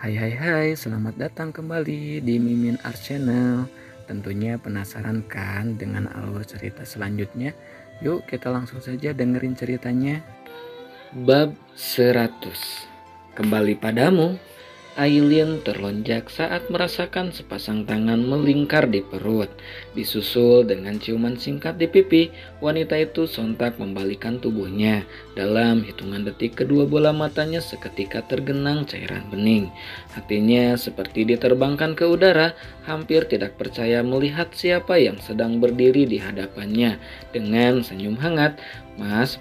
Hai hai hai, selamat datang kembali di Mimin Art Channel. Tentunya penasaran kan dengan alur cerita selanjutnya? Yuk kita langsung saja dengerin ceritanya. Bab 100. Kembali padamu. Aileen terlonjak saat merasakan sepasang tangan melingkar di perut. Disusul dengan ciuman singkat di pipi, wanita itu sontak membalikkan tubuhnya. Dalam hitungan detik kedua bola matanya seketika tergenang cairan bening. Hatinya seperti diterbangkan ke udara, hampir tidak percaya melihat siapa yang sedang berdiri di hadapannya. Dengan senyum hangat, "Mas,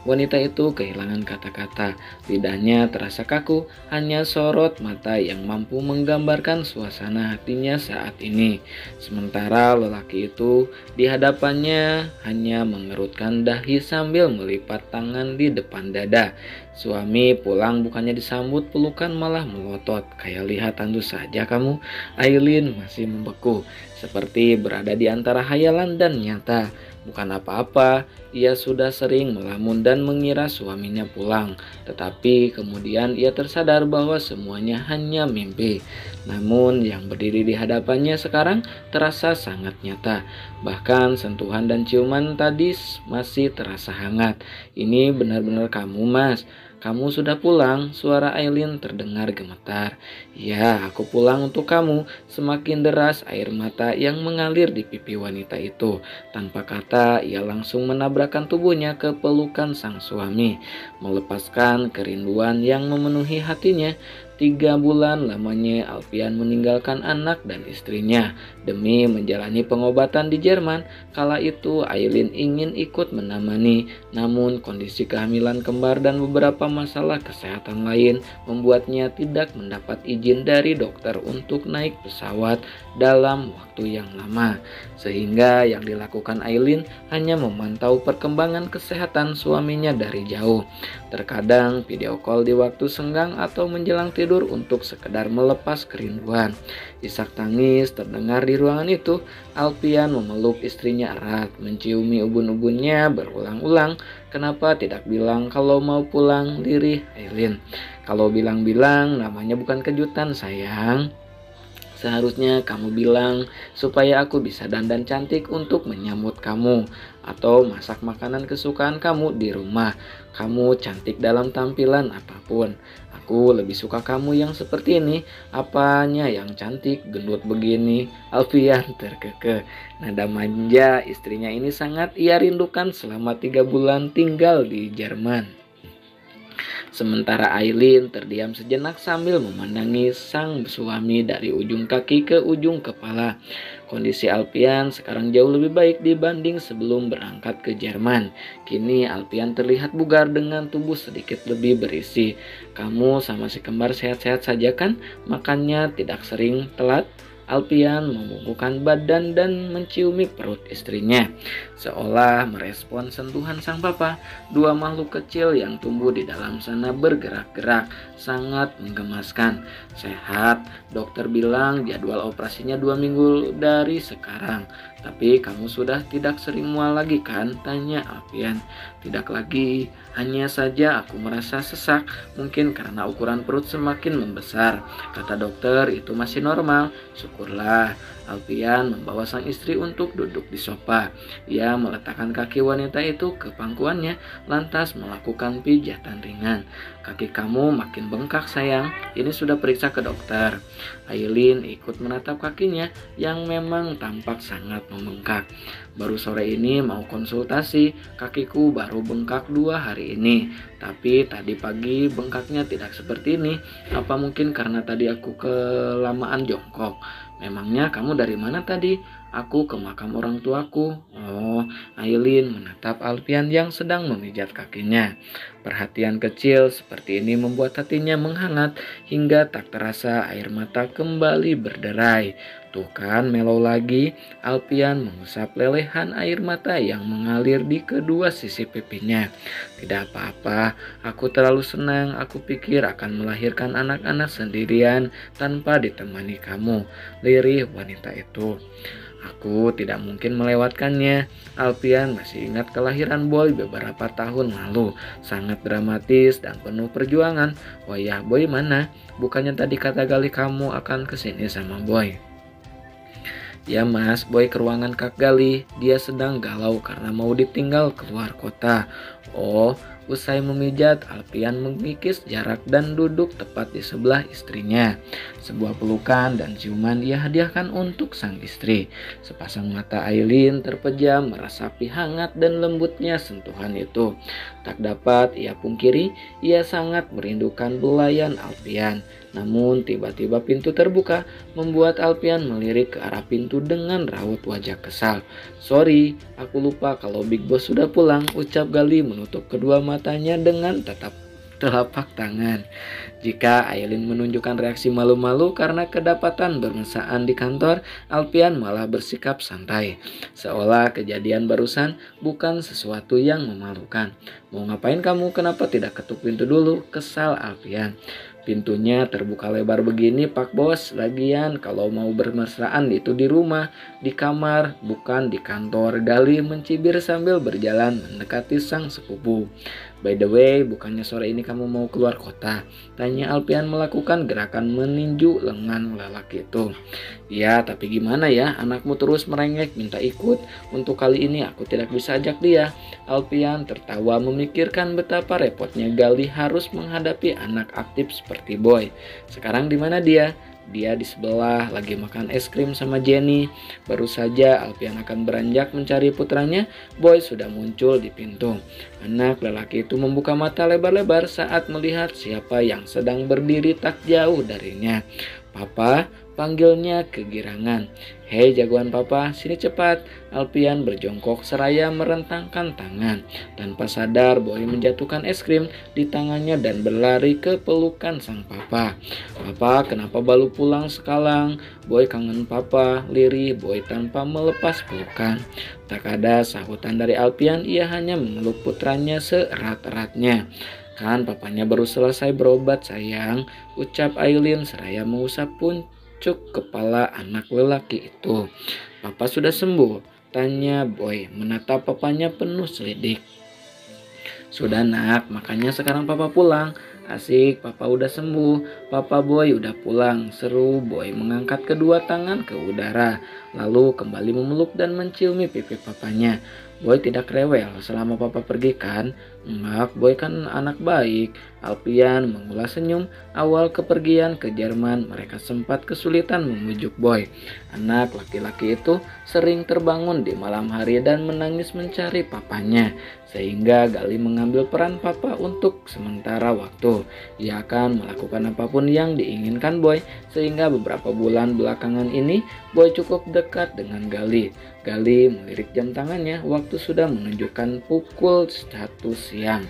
wanita itu kehilangan kata-kata. Lidahnya terasa kaku, hanya sorot mata yang mampu menggambarkan suasana hatinya saat ini. Sementara lelaki itu di hadapannya hanya mengerutkan dahi sambil melipat tangan di depan dada. Suami pulang bukannya disambut pelukan malah melotot. "Kayak lihat tentu saja kamu." Aileen masih membeku, seperti berada di antara hayalan dan nyata. Bukan apa-apa, ia sudah sering melamun dan mengira suaminya pulang. Tetapi kemudian ia tersadar bahwa semuanya hanya mimpi. Namun yang berdiri di hadapannya sekarang terasa sangat nyata. Bahkan sentuhan dan ciuman tadi masih terasa hangat. "Ini benar-benar kamu, Mas. Kamu sudah pulang?" Suara Aileen terdengar gemetar. "Ya, aku pulang untuk kamu." Semakin deras air mata yang mengalir di pipi wanita itu. Tanpa kata, ia langsung menabrakkan tubuhnya ke pelukan sang suami, melepaskan kerinduan yang memenuhi hatinya. 3 bulan lamanya Alfian meninggalkan anak dan istrinya demi menjalani pengobatan di Jerman. Kala itu Aileen ingin ikut menemani, namun kondisi kehamilan kembar dan beberapa masalah kesehatan lain membuatnya tidak mendapat izin dari dokter untuk naik pesawat dalam waktu yang lama. Sehingga yang dilakukan Aileen hanya memantau perkembangan kesehatan suaminya dari jauh. Terkadang video call di waktu senggang atau menjelang tidur untuk sekedar melepas kerinduan. Isak tangis terdengar di ruangan itu. Alfian memeluk istrinya erat, menciumi ubun-ubunnya berulang-ulang. "Kenapa tidak bilang kalau mau pulang?" lirih Aileen. "Kalau bilang-bilang namanya bukan kejutan, sayang. Seharusnya kamu bilang supaya aku bisa dandan cantik untuk menyambut kamu, atau masak makanan kesukaan kamu di rumah. Kamu cantik dalam tampilan apapun. Aku lebih suka kamu yang seperti ini. Apanya yang cantik, gendut begini?" Alfian terkekeh. Nada manja istrinya ini sangat ia rindukan selama 3 bulan tinggal di Jerman. Sementara Aileen terdiam sejenak sambil memandangi sang suami dari ujung kaki ke ujung kepala. Kondisi Alfian sekarang jauh lebih baik dibanding sebelum berangkat ke Jerman. Kini Alfian terlihat bugar dengan tubuh sedikit lebih berisi. "Kamu sama si kembar sehat-sehat saja kan? Makannya tidak sering telat?" Alfian membungkukkan badan dan menciumi perut istrinya, seolah merespon sentuhan sang papa. 2 makhluk kecil yang tumbuh di dalam sana bergerak-gerak, sangat menggemaskan. "Sehat, dokter bilang jadwal operasinya 2 minggu dari sekarang. Tapi kamu sudah tidak sering mual lagi kan?" tanya Alfian. "Tidak lagi, hanya saja aku merasa sesak, mungkin karena ukuran perut semakin membesar. Kata dokter itu masih normal." "Syukurlah." Alfian membawa sang istri untuk duduk di sofa. Ia meletakkan kaki wanita itu ke pangkuannya, lantas melakukan pijatan ringan. "Kaki kamu makin bengkak, sayang. Ini sudah periksa ke dokter." Aileen ikut menatap kakinya yang memang tampak sangat membengkak. "Baru sore ini mau konsultasi, kakiku baru bengkak 2 hari ini. Tapi tadi pagi bengkaknya tidak seperti ini. Apa mungkin karena tadi aku kelamaan jongkok?" "Memangnya kamu dari mana tadi?" "Aku ke makam orang tuaku." "Oh." Aileen menatap Alfian yang sedang memijat kakinya. Perhatian kecil seperti ini membuat hatinya menghangat hingga tak terasa air mata kembali berderai. "Tuh kan, melau lagi." Alfian mengusap lelehan air mata yang mengalir di kedua sisi pipinya. "Tidak apa-apa, aku terlalu senang. Aku pikir akan melahirkan anak-anak sendirian tanpa ditemani kamu," lirih wanita itu. Aku tidak mungkin melewatkannya. Alpian masih ingat kelahiran Boy beberapa tahun lalu. Sangat dramatis dan penuh perjuangan. Wayah Boy mana? Bukannya tadi kata Gali kamu akan kesini sama Boy? Ya mas, Boy ke ruangan Kak Gali. Dia sedang galau karena mau ditinggal keluar kota. Oh, usai memijat, Alpian mengikis jarak dan duduk tepat di sebelah istrinya. Sebuah pelukan dan ciuman ia hadiahkan untuk sang istri. Sepasang mata Aileen terpejam meresapi hangat dan lembutnya sentuhan itu. Tak dapat ia pungkiri, ia sangat merindukan belayan Alpian. Namun tiba-tiba pintu terbuka, membuat Alpian melirik ke arah pintu dengan raut wajah kesal. "Sorry, aku lupa kalau Big Boss sudah pulang," ucap Gali menutup kedua matanya dengan telapak tangan. Jika Aileen menunjukkan reaksi malu-malu karena kedapatan bermesraan di kantor, Alpian malah bersikap santai. Seolah kejadian barusan bukan sesuatu yang memalukan. "Mau ngapain kamu? Kenapa tidak ketuk pintu dulu?" kesal Alpian. "Pintunya terbuka lebar begini Pak Bos. Lagian kalau mau bermesraan itu di rumah, di kamar, bukan di kantor," Gali mencibir sambil berjalan mendekati sang sepupu. "By the way, bukannya sore ini kamu mau keluar kota?" tanya Alpian melakukan gerakan meninju lengan lelaki itu. "Ya, tapi gimana ya, anakmu terus merengek minta ikut. Untuk kali ini aku tidak bisa ajak dia." Alpian tertawa memikirkan betapa repotnya Gali harus menghadapi anak aktif seperti Boy. Sekarang di mana dia? Dia di sebelah lagi makan es krim sama Jenny. Baru saja Alpian akan beranjak mencari putranya, Boy sudah muncul di pintu. Anak lelaki itu membuka mata lebar-lebar saat melihat siapa yang sedang berdiri tak jauh darinya. "Papa," panggilnya kegirangan. "Hei jagoan papa, sini cepat." Alpian berjongkok seraya merentangkan tangan. Tanpa sadar, Boy menjatuhkan es krim di tangannya dan berlari ke pelukan sang papa. "Papa, kenapa baru pulang sekarang?" "Boy kangen papa," lirih Boy tanpa melepas pelukan. Tak ada sahutan dari Alpian, ia hanya memeluk putranya seerat-eratnya. "Kan papanya baru selesai berobat sayang," ucap Aileen seraya mengusap pucuk kepala anak lelaki itu. "Papa sudah sembuh?" tanya Boy menatap papanya penuh selidik. "Sudah nak, makanya sekarang papa pulang." "Asik, papa udah sembuh. Papa Boy udah pulang," seru Boy mengangkat kedua tangan ke udara, lalu kembali memeluk dan menciumi pipi papanya. "Boy tidak rewel selama papa pergi kan?" "Enggak, Boy kan anak baik." Alpian mengulas senyum. Awal kepergian ke Jerman, mereka sempat kesulitan memujuk Boy. Anak laki-laki itu sering terbangun di malam hari dan menangis mencari papanya, sehingga Gali mengambil peran papa untuk sementara waktu. Ia akan melakukan apapun yang diinginkan Boy, sehingga beberapa bulan belakangan ini Boy cukup dekat dengan Gali. Gali melirik jam tangannya, waktu sudah menunjukkan pukul 1 siang.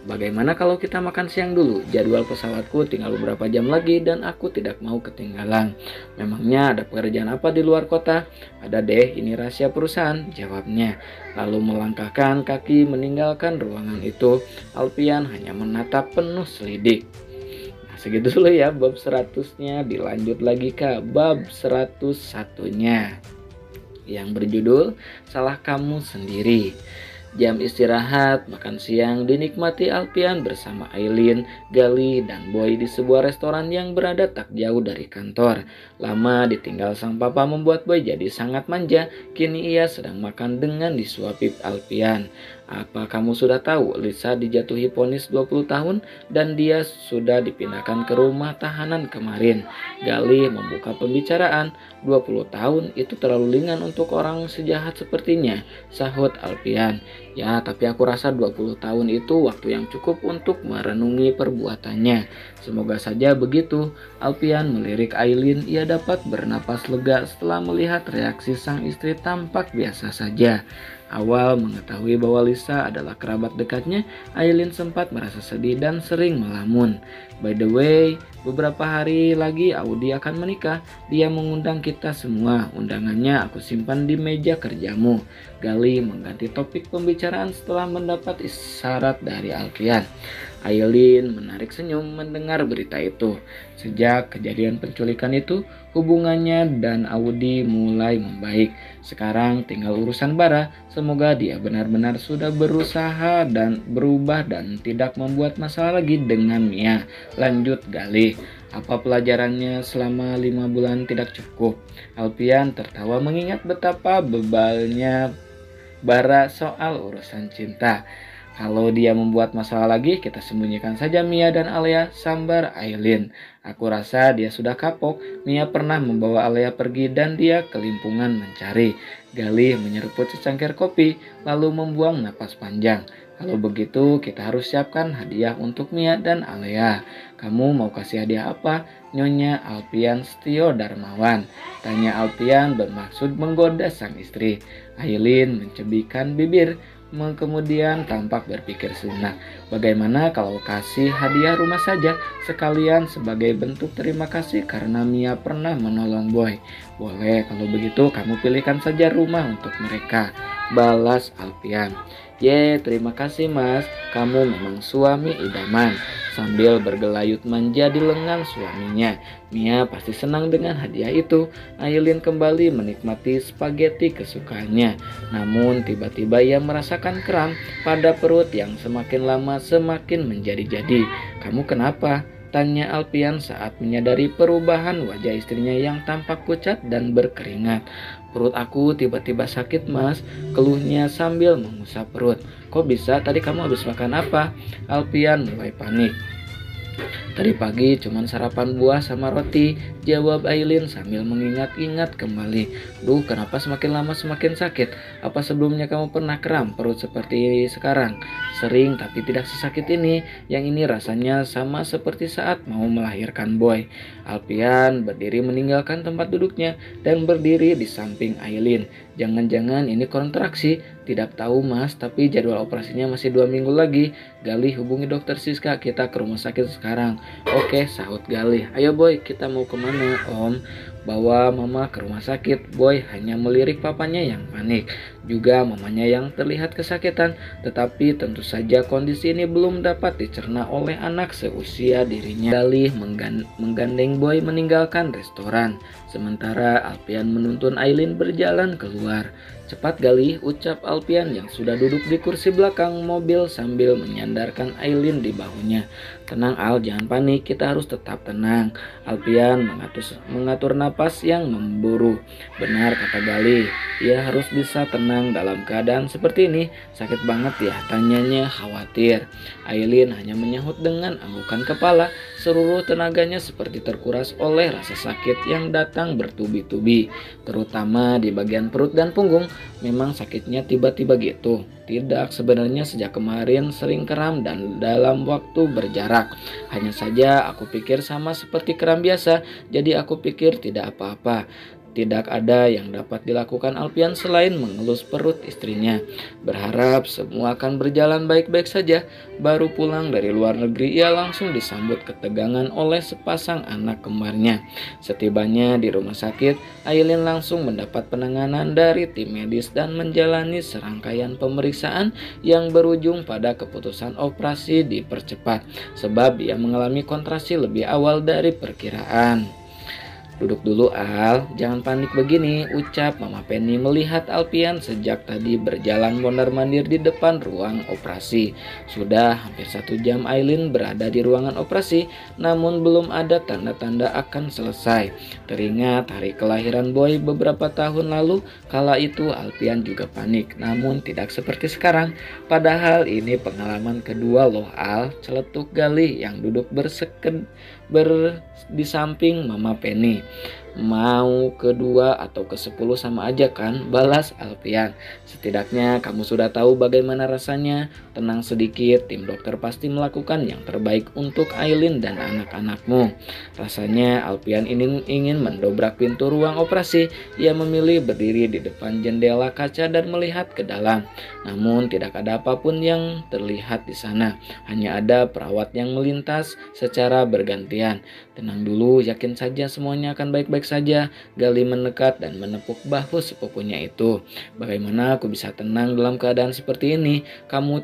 "Bagaimana kalau kita makan siang dulu? Jadwal pesawatku tinggal beberapa jam lagi dan aku tidak mau ketinggalan." "Memangnya ada pekerjaan apa di luar kota?" "Ada deh, ini rahasia perusahaan," jawabnya. Lalu melangkahkan kaki meninggalkan ruangan itu. Alpian hanya menatap penuh selidik. Nah, segitu dulu ya bab 100-nya. Dilanjut lagi ke bab 101-nya yang berjudul Salah Kamu Sendiri. Jam istirahat, makan siang dinikmati Alpian bersama Aileen, Gali, dan Boy di sebuah restoran yang berada tak jauh dari kantor. Lama ditinggal sang papa membuat Boy jadi sangat manja. Kini ia sedang makan dengan disuapi Alpian. "Apa kamu sudah tahu Lisa dijatuhi vonis 20 tahun dan dia sudah dipindahkan ke rumah tahanan kemarin?" Gali membuka pembicaraan. "20 tahun itu terlalu ringan untuk orang sejahat sepertinya," sahut Alpian. "Ya, tapi aku rasa 20 tahun itu waktu yang cukup untuk merenungi perbuatannya. Semoga saja begitu." Alpian melirik Aileen. Ia dapat bernapas lega setelah melihat reaksi sang istri tampak biasa saja. Awal mengetahui bahwa Lisa adalah kerabat dekatnya, Aileen sempat merasa sedih dan sering melamun. "By the way, Beberapa hari lagi Audi akan menikah. Dia mengundang kita semua. Undangannya aku simpan di meja kerjamu. Galih mengganti topik pembicaraan setelah mendapat isyarat dari Alfian. Aileen menarik senyum mendengar berita itu. Sejak kejadian penculikan itu, hubungannya dan Audi mulai membaik. Sekarang tinggal urusan Bara. Semoga dia benar-benar sudah berusaha dan berubah dan tidak membuat masalah lagi dengan Mia. Lanjut Galih. Apa pelajarannya selama 5 bulan tidak cukup? Alfian tertawa mengingat betapa bebalnya Bara soal urusan cinta. Kalau dia membuat masalah lagi, kita sembunyikan saja Mia dan Alia, sambar Aileen. Aku rasa dia sudah kapok. Mia pernah membawa Alia pergi dan dia kelimpungan mencari. Galih menyeruput secangkir kopi, lalu membuang napas panjang. Kalau begitu, kita harus siapkan hadiah untuk Mia dan Alia. Kamu mau kasih hadiah apa? Nyonya Alfian Setio Darmawan. Tanya Alfian bermaksud menggoda sang istri. Aileen mencebikkan bibir. Kemudian tampak berpikir sejenak. Bagaimana kalau kasih hadiah rumah saja sekalian sebagai bentuk terima kasih karena Mia pernah menolong Boy. Boleh, kalau begitu kamu pilihkan saja rumah untuk mereka, balas Alfian. Ye, terima kasih mas, kamu memang suami idaman. Sambil bergelayut menjadi lengan suaminya, Mia pasti senang dengan hadiah itu. Aileen kembali menikmati spaghetti kesukaannya. Namun tiba-tiba ia merasakan kram pada perut yang semakin lama semakin menjadi-jadi. Kamu kenapa? Tanya Alfian saat menyadari perubahan wajah istrinya yang tampak pucat dan berkeringat. Perut aku tiba-tiba sakit mas, keluhnya sambil mengusap perut. Kok bisa? Tadi kamu habis makan apa? Alfian mulai panik. Tadi pagi cuman sarapan buah sama roti, jawab Aileen sambil mengingat-ingat kembali. Duh, kenapa semakin lama semakin sakit? Apa sebelumnya kamu pernah kram perut seperti sekarang? Sering, tapi tidak sesakit ini. Yang ini rasanya sama seperti saat mau melahirkan Boy. Alfian berdiri meninggalkan tempat duduknya dan berdiri di samping Aileen. Jangan-jangan ini kontraksi? Tidak tahu mas, tapi jadwal operasinya masih 2 minggu lagi. Galih hubungi dokter Siska, kita ke rumah sakit sekarang. Oke, sahut Galih. Ayo Boy, kita mau kemana om? Bawa mama ke rumah sakit. Boy hanya melirik papanya yang panik. Juga mamanya yang terlihat kesakitan. Tetapi tentu saja kondisi ini belum dapat dicerna oleh anak seusia dirinya. Galih menggandeng Boy meninggalkan restoran. Sementara Alfian menuntun Aileen berjalan keluar. Cepat Galih, ucap Alfian yang sudah duduk di kursi belakang mobil sambil menyandarkan Aileen di bahunya. Tenang Al, jangan panik, kita harus tetap tenang. Alfian mengatur napas yang memburu. Benar kata Galih, ia harus bisa tenang dalam keadaan seperti ini. Sakit banget ya, tanyanya khawatir. Aileen hanya menyahut dengan anggukan kepala. Seluruh tenaganya seperti terkuras oleh rasa sakit yang datang bertubi-tubi, terutama di bagian perut dan punggung. Memang sakitnya tiba-tiba gitu? Tidak, sebenarnya sejak kemarin sering kram dan dalam waktu berjarak. Hanya saja aku pikir sama seperti kram biasa, jadi aku pikir tidak apa-apa. Tidak ada yang dapat dilakukan Alfian selain mengelus perut istrinya. Berharap semua akan berjalan baik-baik saja. Baru pulang dari luar negeri, ia langsung disambut ketegangan oleh sepasang anak kembarnya. Setibanya di rumah sakit, Aileen langsung mendapat penanganan dari tim medis dan menjalani serangkaian pemeriksaan yang berujung pada keputusan operasi dipercepat. Sebab ia mengalami kontrasi lebih awal dari perkiraan. Duduk dulu Al, jangan panik begini, ucap Mama Penny melihat Alfian sejak tadi berjalan mondar-mandir di depan ruang operasi. Sudah hampir 1 jam Aileen berada di ruangan operasi, namun belum ada tanda-tanda akan selesai. Teringat hari kelahiran Boy beberapa tahun lalu, kala itu Alfian juga panik, namun tidak seperti sekarang. Padahal ini pengalaman kedua loh Al, celetuk Galih yang duduk di samping Mama Penny. Mau kedua atau ke-10 sama aja kan? Balas Alfian. Setidaknya kamu sudah tahu bagaimana rasanya. Tenang sedikit, tim dokter pasti melakukan yang terbaik untuk Aileen dan anak-anakmu. Rasanya Alfian ingin mendobrak pintu ruang operasi. Ia memilih berdiri di depan jendela kaca dan melihat ke dalam. Namun tidak ada apapun yang terlihat di sana. Hanya ada perawat yang melintas secara bergantian. Tenang dulu, yakin saja semuanya akan baik-baik saja. Gali mendekat dan menepuk bahu sepupunya itu. Bagaimana aku bisa tenang dalam keadaan seperti ini? Kamu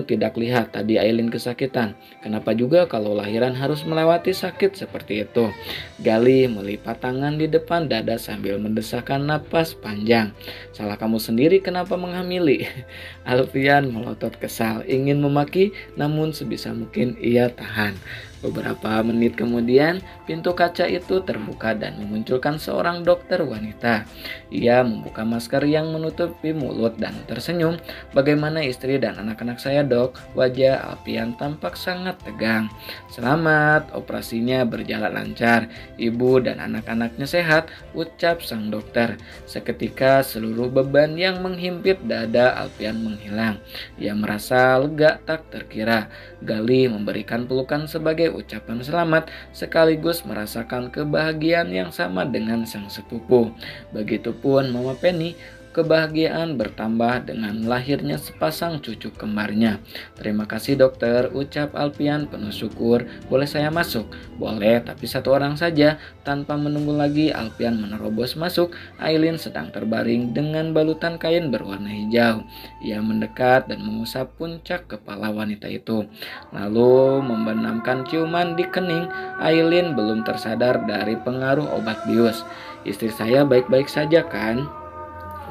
tidak lihat tadi Aileen kesakitan. Kenapa juga kalau lahiran harus melewati sakit seperti itu? Gali melipat tangan di depan dada sambil mendesahkan napas panjang. Salah kamu sendiri kenapa menghamili? Alfian melotot kesal, ingin memaki, namun sebisa mungkin ia tahan. Beberapa menit kemudian, pintu kaca itu terbuka dan memunculkan seorang dokter wanita. Ia membuka masker yang menutupi mulut dan tersenyum. Bagaimana istri dan anak-anak saya, dok? Wajah Alfian tampak sangat tegang. Selamat, operasinya berjalan lancar. Ibu dan anak-anaknya sehat, ucap sang dokter. Seketika seluruh beban yang menghimpit dada Alfian menghilang. Ia merasa lega tak terkira. Gali memberikan pelukan sebagai ucapan selamat sekaligus merasakan kebahagiaan yang sama dengan sang sepupu. Begitupun Mama Penny. Kebahagiaan bertambah dengan lahirnya sepasang cucu kembarnya. Terima kasih dokter, ucap Alfian penuh syukur. Boleh saya masuk? Boleh, tapi satu orang saja. Tanpa menunggu lagi, Alfian menerobos masuk. Aileen sedang terbaring dengan balutan kain berwarna hijau. Ia mendekat dan mengusap puncak kepala wanita itu, lalu membenamkan ciuman di kening. Aileen belum tersadar dari pengaruh obat bius. Istri saya baik-baik saja kan?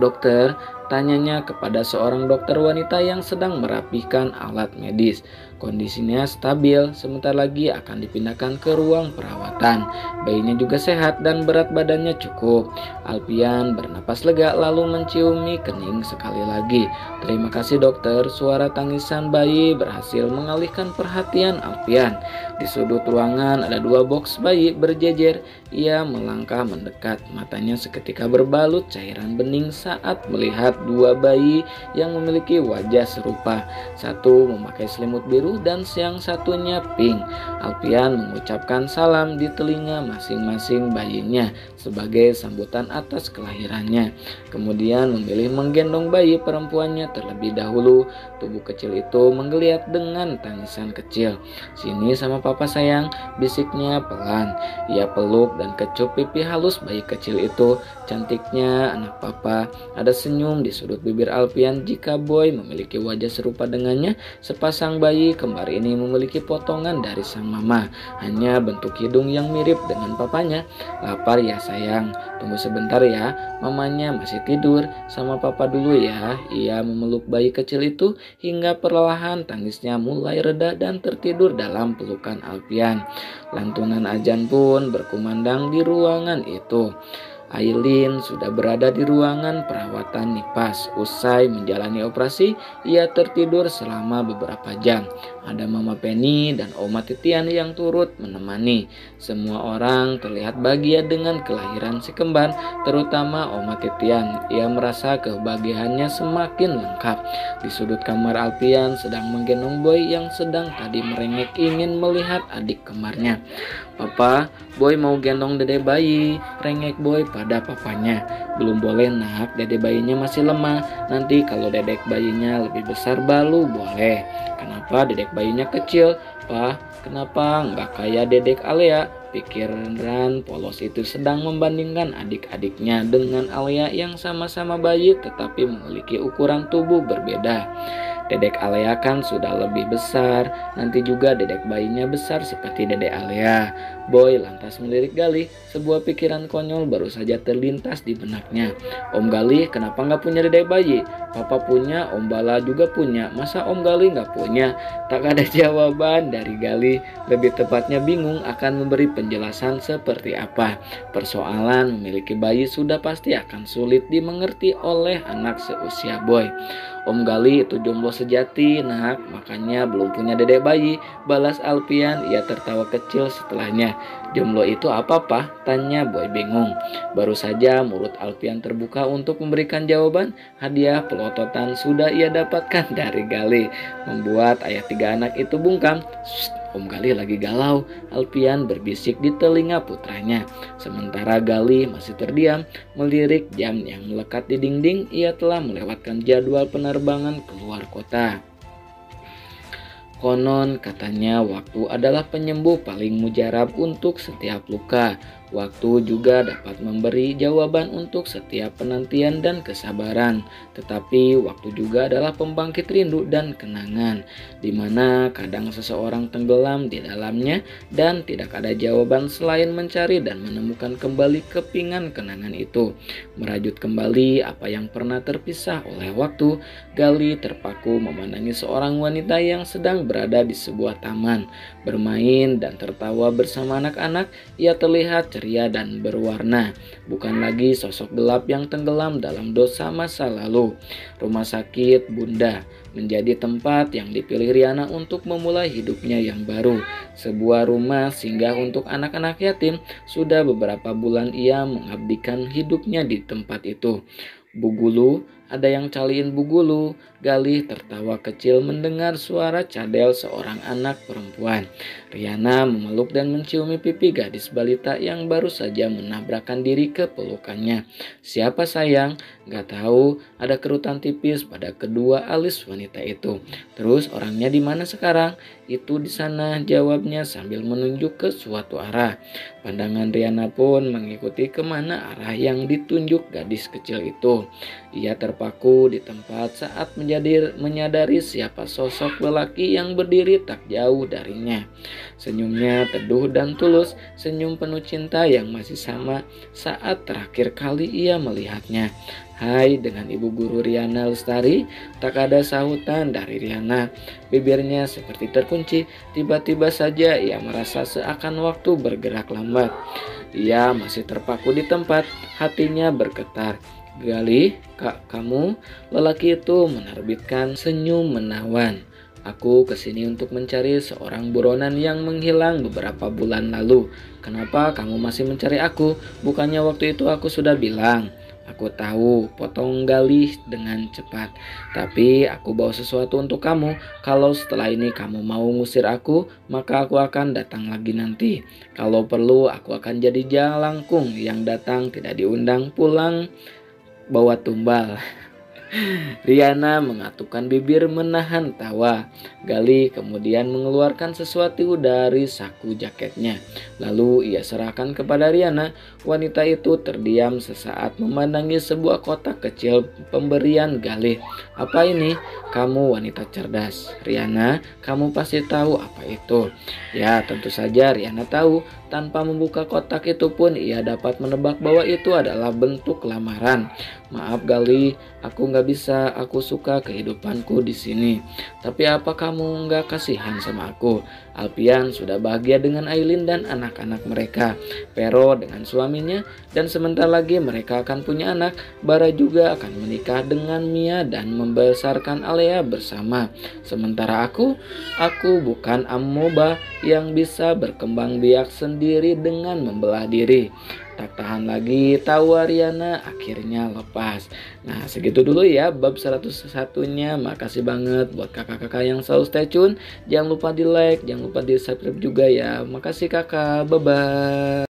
Dokter, tanyanya kepada seorang dokter wanita yang sedang merapihkan alat medis. Kondisinya stabil, sebentar lagi akan dipindahkan ke ruang perawatan. Bayinya juga sehat dan berat badannya cukup. Alfian bernapas lega lalu menciumi kening sekali lagi. Terima kasih dokter, suara tangisan bayi berhasil mengalihkan perhatian Alfian. Di sudut ruangan ada 2 box bayi berjejer. Ia melangkah mendekat, matanya seketika berbalut cairan bening saat melihat 2 bayi yang memiliki wajah serupa. Satu memakai selimut biru dan yang satunya pink. Alfian mengucapkan salam di telinga masing-masing bayinya sebagai sambutan atas kelahirannya. Kemudian memilih menggendong bayi perempuannya terlebih dahulu. Tubuh kecil itu menggeliat dengan tangisan kecil. Sini sama papa sayang, bisiknya pelan. Ia peluk dan kecup pipi halus bayi kecil itu. Cantiknya anak papa. Ada senyum di sudut bibir Alfian jika Boy memiliki wajah serupa dengannya. Sepasang bayi kembar ini memiliki potongan dari sang mama, hanya bentuk hidung yang mirip dengan papanya. Lapar ya sayang, tunggu sebentar ya, mamanya masih tidur, sama papa dulu ya. Ia memeluk bayi kecil itu hingga perlahan tangisnya mulai reda dan tertidur dalam pelukan Alfian. Lantunan azan pun berkumandang di ruangan itu. Aileen sudah berada di ruangan perawatan Nipas. Usai menjalani operasi, ia tertidur selama beberapa jam. Ada Mama Penny dan Oma Titian yang turut menemani. Semua orang terlihat bahagia dengan kelahiran si kembar, terutama Oma Titian. Ia merasa kebahagiaannya semakin lengkap. Di sudut kamar Alfian sedang menggendong Boy yang sedang tadi merengek ingin melihat adik kembarnya. Papa, Boy mau gendong dede bayi, rengek Boy pada papanya. Belum boleh nak, dede bayinya masih lemah. Nanti kalau dedek bayinya lebih besar baru boleh. Kenapa dedek bayinya kecil? Pa, kenapa nggak kayak dedek Alea? Pikiran polos itu sedang membandingkan adik-adiknya dengan Alea yang sama-sama bayi tetapi memiliki ukuran tubuh berbeda. Dedek Alea kan sudah lebih besar, nanti juga dedek bayinya besar seperti dedek Alea. Boy lantas melirik Gali, sebuah pikiran konyol baru saja terlintas di benaknya. Om Gali kenapa nggak punya dedek bayi? Papa punya, Om Bala juga punya, masa Om Gali nggak punya? Tak ada jawaban dari Gali, lebih tepatnya bingung akan memberi penjelasan seperti apa. Persoalan memiliki bayi sudah pasti akan sulit dimengerti oleh anak seusia Boy. Om Gali itu jomblo sejati, nak, makanya belum punya dedek bayi, balas Alpian. Ia tertawa kecil setelahnya. Jomblo itu apa, Pak? Tanya Boy bingung. Baru saja mulut Alpian terbuka untuk memberikan jawaban, hadiah pelototan sudah ia dapatkan dari Gali, membuat ayah tiga anak itu bungkam. Om Gali lagi galau, Alpian berbisik di telinga putranya. Sementara Gali masih terdiam, melirik jam yang melekat di dinding. Ia telah melewatkan jadwal penerbangan keluar kota. Konon katanya waktu adalah penyembuh paling mujarab untuk setiap luka. Waktu juga dapat memberi jawaban untuk setiap penantian dan kesabaran. Tetapi waktu juga adalah pembangkit rindu dan kenangan, di mana kadang seseorang tenggelam di dalamnya dan tidak ada jawaban selain mencari dan menemukan kembali kepingan kenangan itu. Merajut kembali apa yang pernah terpisah oleh waktu, Gali terpaku memandangi seorang wanita yang sedang berada di sebuah taman, bermain dan tertawa bersama anak-anak. Ia terlihat ceria dan berwarna, bukan lagi sosok gelap yang tenggelam dalam dosa masa lalu. Rumah sakit Bunda menjadi tempat yang dipilih Riana untuk memulai hidupnya yang baru. Sebuah rumah singgah untuk anak-anak yatim. Sudah beberapa bulan ia mengabdikan hidupnya di tempat itu. Bu Gulu, ada yang caliin Bu Gulu. Gali tertawa kecil mendengar suara cadel seorang anak perempuan. Riana memeluk dan menciumi pipi gadis balita yang baru saja menabrakkan diri ke pelukannya. Siapa sayang? Gak tahu, ada kerutan tipis pada kedua alis wanita itu. Terus orangnya di mana sekarang? Itu di sana, jawabnya sambil menunjuk ke suatu arah. Pandangan Riana pun mengikuti kemana arah yang ditunjuk gadis kecil itu. Ia terpaku di tempat saat menyadari siapa sosok lelaki yang berdiri tak jauh darinya. Senyumnya teduh dan tulus, senyum penuh cinta yang masih sama saat terakhir kali ia melihatnya. Hai, dengan Ibu Guru Riana Lestari. Tak ada sahutan dari Riana. Bibirnya seperti terkunci. Tiba-tiba saja ia merasa seakan waktu bergerak lambat. Ia masih terpaku di tempat, hatinya bergetar. Gali, kak, kamu? Lelaki itu menerbitkan senyum menawan. Aku kesini untuk mencari seorang buronan yang menghilang beberapa bulan lalu. Kenapa kamu masih mencari aku? Bukannya waktu itu aku sudah bilang. Aku tahu, potong Gali dengan cepat. Tapi aku bawa sesuatu untuk kamu. Kalau setelah ini kamu mau ngusir aku, maka aku akan datang lagi nanti. Kalau perlu, aku akan jadi jalangkung yang datang tidak diundang pulang bawa tumbal. Riana mengatupkan bibir menahan tawa. Gali kemudian mengeluarkan sesuatu dari saku jaketnya. Lalu ia serahkan kepada Riana. Wanita itu terdiam sesaat memandangi sebuah kotak kecil pemberian Gali. Apa ini? Kamu wanita cerdas. Riana, kamu pasti tahu apa itu. Ya, tentu saja Riana tahu. Tanpa membuka kotak itu pun ia dapat menebak bahwa itu adalah bentuk lamaran. Maaf Gali, aku nggak bisa. Aku suka kehidupanku di sini. Tapi apa kamu nggak kasihan sama aku? Alpian sudah bahagia dengan Aileen dan anak-anak mereka. Pero dengan suaminya, dan sebentar lagi mereka akan punya anak. Bara juga akan menikah dengan Mia dan membesarkan Alea bersama. Sementara aku bukan amoeba yang bisa berkembang biak sendiri dengan membelah diri. Tak tahan lagi tawa Riana akhirnya lepas. Nah, segitu dulu ya bab 101-nya. Makasih banget buat kakak-kakak yang selalu stay tune. Jangan lupa di like, jangan lupa di subscribe juga ya. Makasih kakak, bye bye.